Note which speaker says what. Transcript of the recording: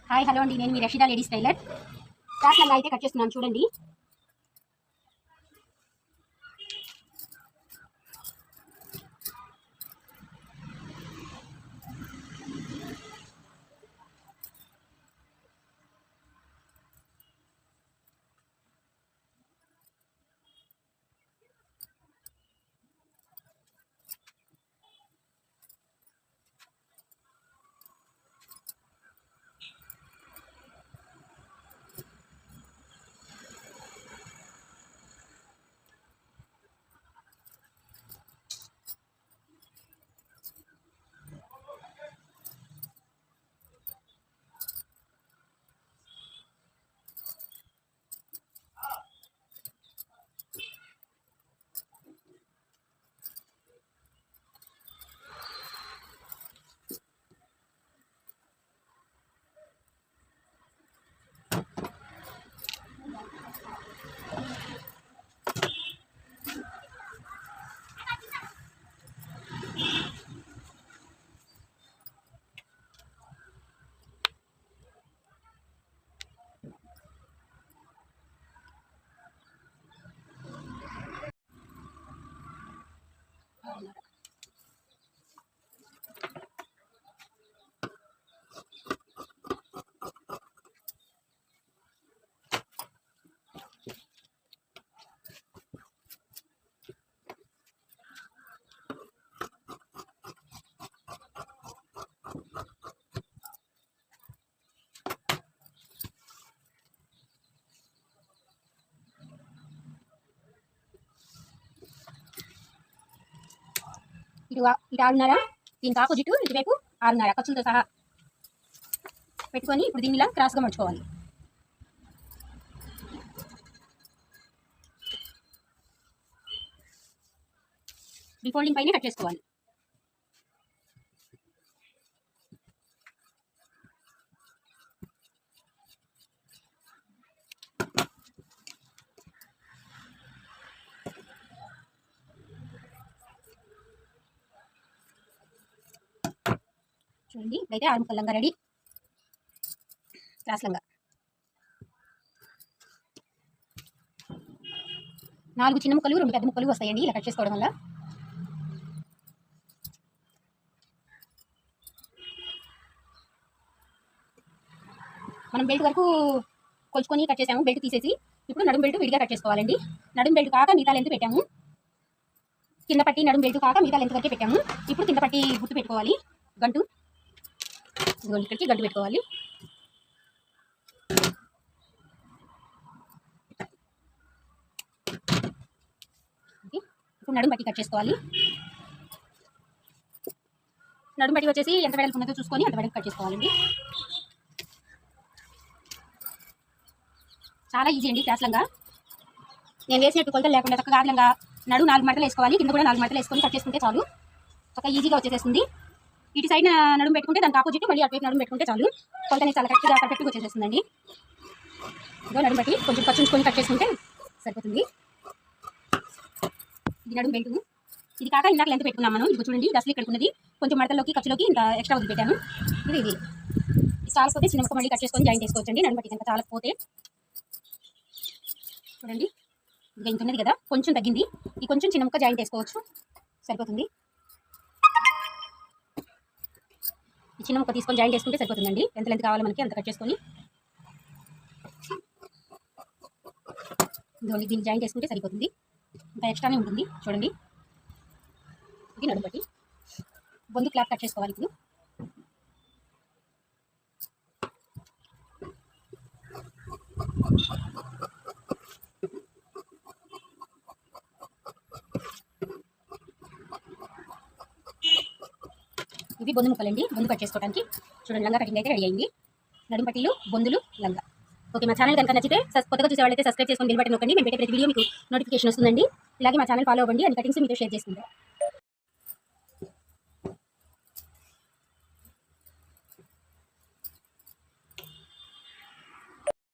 Speaker 1: Hi hello అండి, నేను మీ Rasheeda ladies tailor. Cross లంగా అయితే కట్ చేస్తున్నాను చూడండి. ఇటు 6:30, దీనికి ఆపోజిట్ ఇటువైపు 6:30 ఖర్చులతో సహా పెట్టుకొని ఇప్పుడు దీన్ని ఇలా క్రాస్గా మర్చుకోవాలి. ఫోల్డింగ్ పైన కట్ చేసుకోవాలి. చూడండి, ఇప్పుడైతే 6 ముక్కల లంగా రెడీ. క్రాస్ లంగా 4 చిన్న ముక్కలు 2 పెద్ద ముక్కలు వస్తాయండి ఇలా కట్ చేసుకోవడం వల్ల. మనం బెల్ట్ వరకు కొలుచుకొని కట్ చేసాము, బెల్ట్ తీసేసి ఇప్పుడు నడుం బెల్ట్ విడిగా కట్ చేసుకోవాలండి. నడుం బెల్ట్ కాక మిగతా లెంత్ పెట్టాము, కింద పట్టి నడుం బెల్ట్ కాక మిగతా లెంత్ వరకే పెట్టాము. ఇప్పుడు కింద పట్టి గుర్తు పెట్టుకోవాలి, గంటు ఇక్కడికి గంటు పెట్టుకోవాలి. ఇప్పుడు నడుం పట్టి కట్ చేసుకోవాలి. నడుం పట్టి వచ్చేసి ఎంత వెడల్పు ఉన్నదో చూసుకొని అంత వెడల్పు కట్ చేసుకోవాలండి. చాలా ఈజీ అండి క్రాస్ లంగా. నేను వేసినట్టు కొలతలు లేకుండా చక్కగా ఆదిలంగా నడు 4 మడతలు వేసుకోవాలి, కింద కూడా 4 మడతలు వేసుకొని కట్ చేసుకుంటే చాలు, చక్కగా ఈజీగా వచ్చేసేస్తుంది. ఇటు సైడ్ నడుము పెట్టుకుంటే దానికి ఆపోజిట్ మళ్ళీ అటువైపు నడుము పెట్టుకుంటే చాలు, కొలతని చాలా కరెక్ట్గా వచ్చేసేస్తుందండి. ఇదో నడుము బట్టి కొంచెం ఖర్చుకొని కట్ చేసుకుంటే సరిపోతుంది. ఇది నడుము బెల్ట్. ఇది కాక ఇందాక లెంత్ పెట్టుకున్నాం మనం. ఇది చూడండి, డస్ట్లు ఇక్కడ ఉన్నది కొంచెం మడతల్లోకి ఖర్చులోకి ఇంత ఎక్స్ట్రా వదిలిపెట్టాను. ఇది స్టాల్స్ పోతే చిన్న ముక్క మళ్ళీ కట్ చేసుకొని జాయిన్ చేసుకోవచ్చండి. నడుము బట్టి కనుక చాలా పోతే చూడండి, ఇది ఇంత ఉన్నది కదా, కొంచెం తగ్గింది. ఈ కొంచెం చిన్న ముక్క జాయిన్ చేసుకోవచ్చు, సరిపోతుంది. ఈ చిన్న ముక్క తీసుకొని జాయిన్ చేసుకుంటే సరిపోతుందండి. ఎంత లెంత్ కావాలో మనకి అంత కట్ చేసుకొని దీన్ని జాయిన్ చేసుకుంటే సరిపోతుంది. ఇంకా ఎక్స్ట్రానే ఉంటుంది చూడండి. ఇది నడుము బట్టి బొందు క్లాత్ కట్ చేసుకోవాలి. ఇప్పుడు ఇవి బొందు ముక్కలండి, బొందు కట్ చేసుకోవడానికి. చూడండి, లంగా కటింగ్ అయితే రెడీ అయింది. నడుము పట్టీలు, బొందులు, లంగా. ఓకే, మా ఛానల్ కనుక నచ్చితే కొత్తగా చూసే వాళ్ళైతే సబ్స్క్రైబ్ చేసుకొని బెల్ బటన్ నొక్కండి. మేము పెట్టే ప్రతి వీడియో మీకు నోటిఫికేషన్ వస్తుందండి. ఇలాగే మా ఛానల్ ఫాలో అవ్వండి, అన్ని కటింగ్స్ మీతో షేర్ చేసుకుంటాం.